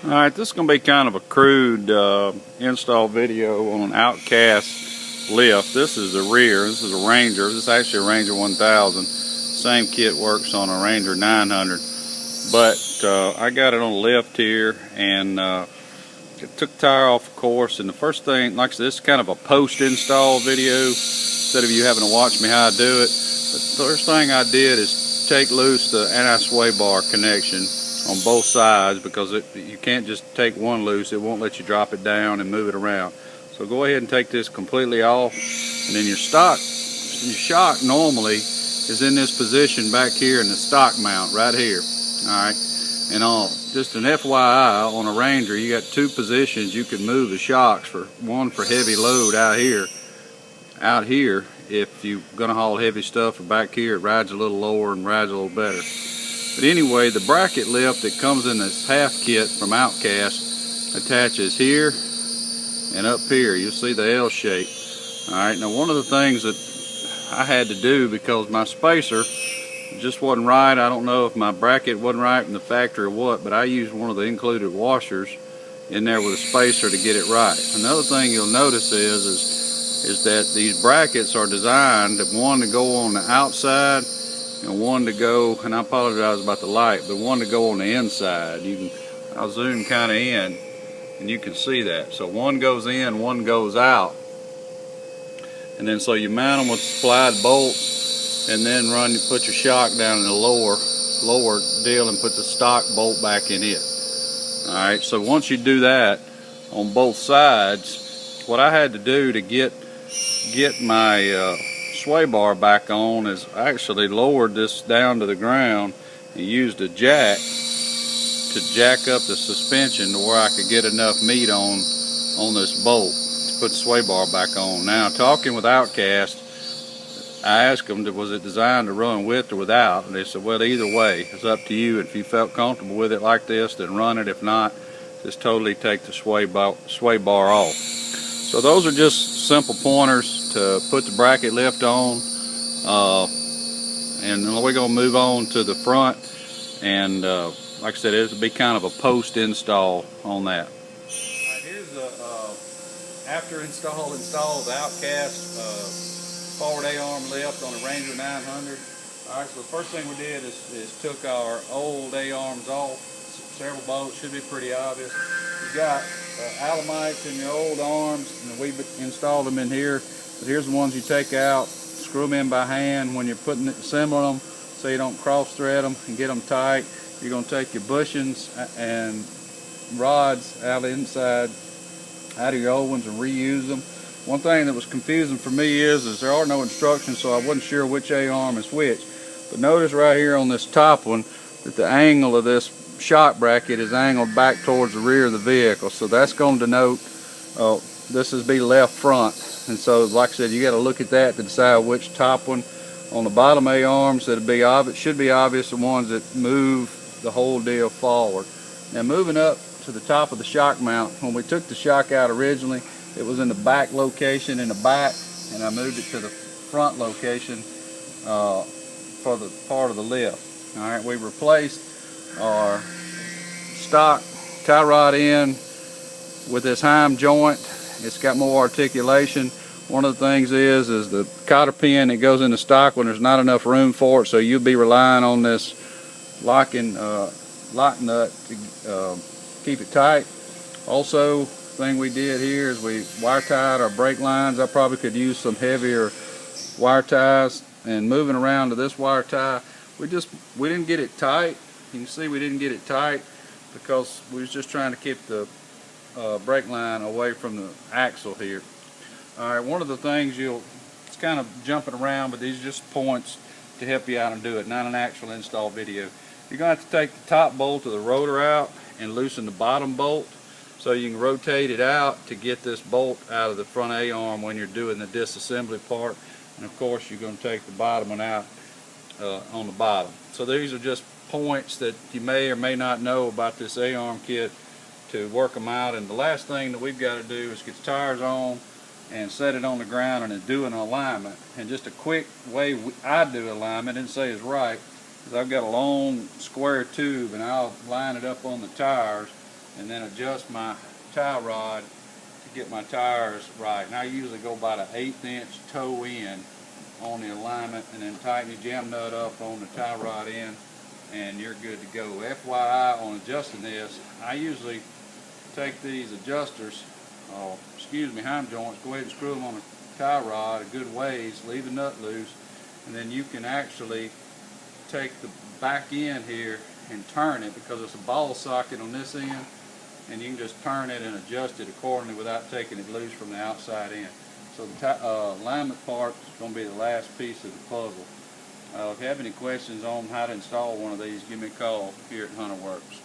Alright, this is going to be kind of a crude install video on an Oukast Lift. This is the rear. This is a Ranger. This is actually a Ranger 1000. Same kit works on a Ranger 900. But I got it on a lift here, and took the tire off, of course. And the first thing, like I said, this is kind of a post-install video instead of you having to watch me how I do it. But the first thing I did is take loose the anti-sway bar connection on both sides, because you can't just take one loose. It won't let you drop it down and move it around. So go ahead and take this completely off, and then your shock normally is in this position back here in the stock mount right here. Alright, and just an FYI, on a Ranger you got two positions you can move the shocks for. One for heavy load out here if you're going to haul heavy stuff, or back here it rides a little lower and rides a little better. But anyway, the bracket lift that comes in this half kit from Oukast attaches here and up here. You'll see the L shape. Alright, now one of the things that I had to do, because my spacer just wasn't right, I don't know if my bracket wasn't right in the factory or what, but I used one of the included washers in there with a spacer to get it right. Another thing you'll notice is that these brackets are designed, one to go on the outside and one to go, and I apologize about the light, but one to go on the inside. I'll zoom kind of in and you can see that. So one goes in, one goes out, and then so you mount them with supplied bolts, and then put your shock down in the lower deal and put the stock bolt back in it. Alright, so once you do that on both sides, what I had to do to get my sway bar back on is I actually lowered this down to the ground and used a jack to jack up the suspension to where I could get enough meat on this bolt to put the sway bar back on. Now, talking with Oukast, I asked them, was it designed to run with or without? And they said, well, either way, it's up to you. If you felt comfortable with it like this, then run it. If not, just totally take the sway bar off. So those are just simple pointers to put the bracket lift on, and then we're going to move on to the front, and like I said, it'll be kind of a post-install on that. Alright, here's the after install of the Oukast forward A-arm lift on a Ranger 900. Alright, so the first thing we did is took our old A-arms off, several bolts, should be pretty obvious. You got alamites in your old arms, and we installed them in here. But here's the ones you take out, screw them in by hand when you're assembling them, so you don't cross thread them and get them tight. You're going to take your bushings and rods out of the inside, out of your old ones, and reuse them. One thing that was confusing for me is there are no instructions, so I wasn't sure which A-arm is which. But notice right here on this top one that the angle of this shock bracket is angled back towards the rear of the vehicle, so that's going to denote this is be left front. And so, like I said, you got to look at that to decide which top one. On the bottom A-arms, should be obvious, the ones that move the whole deal forward. Now, moving up to the top of the shock mount, when we took the shock out originally, it was in the back location in the back, and I moved it to the front location for the part of the lift. All right, we replaced our stock tie rod end with this heim joint. It's got more articulation. One of the things is the cotter pin that goes in the stock when there's not enough room for it, so you'll be relying on this lock nut to keep it tight. Also, thing we did here is we wire tied our brake lines. I probably could use some heavier wire ties, and moving around to this wire tie, we didn't get it tight. You can see we didn't get it tight because we was just trying to keep the brake line away from the axle here. Alright, one of the things it's kind of jumping around, but these are just points to help you out and do it, not an actual install video. You're going to have to take the top bolt of the rotor out and loosen the bottom bolt so you can rotate it out to get this bolt out of the front A-arm when you're doing the disassembly part. And of course, you're going to take the bottom one out on the bottom. So these are just points that you may or may not know about this A-arm kit to work them out. And the last thing that we've got to do is get the tires on and set it on the ground and then do an alignment. And just a quick way I do alignment, I didn't say it's right, is I've got a long square tube and I'll line it up on the tires and then adjust my tie rod to get my tires right. And I usually go about an 1/8 inch toe in on the alignment, and then tighten your jam nut up on the tie rod end, and you're good to go. FYI on adjusting this, I usually take these adjusters, heim joints, go ahead and screw them on the tie rod a good ways, leave the nut loose, and then you can actually take the back end here and turn it, because it's a ball socket on this end, and you can just turn it and adjust it accordingly without taking it loose from the outside end. So the alignment part is going to be the last piece of the puzzle. If you have any questions on how to install one of these, give me a call here at Hunter Works.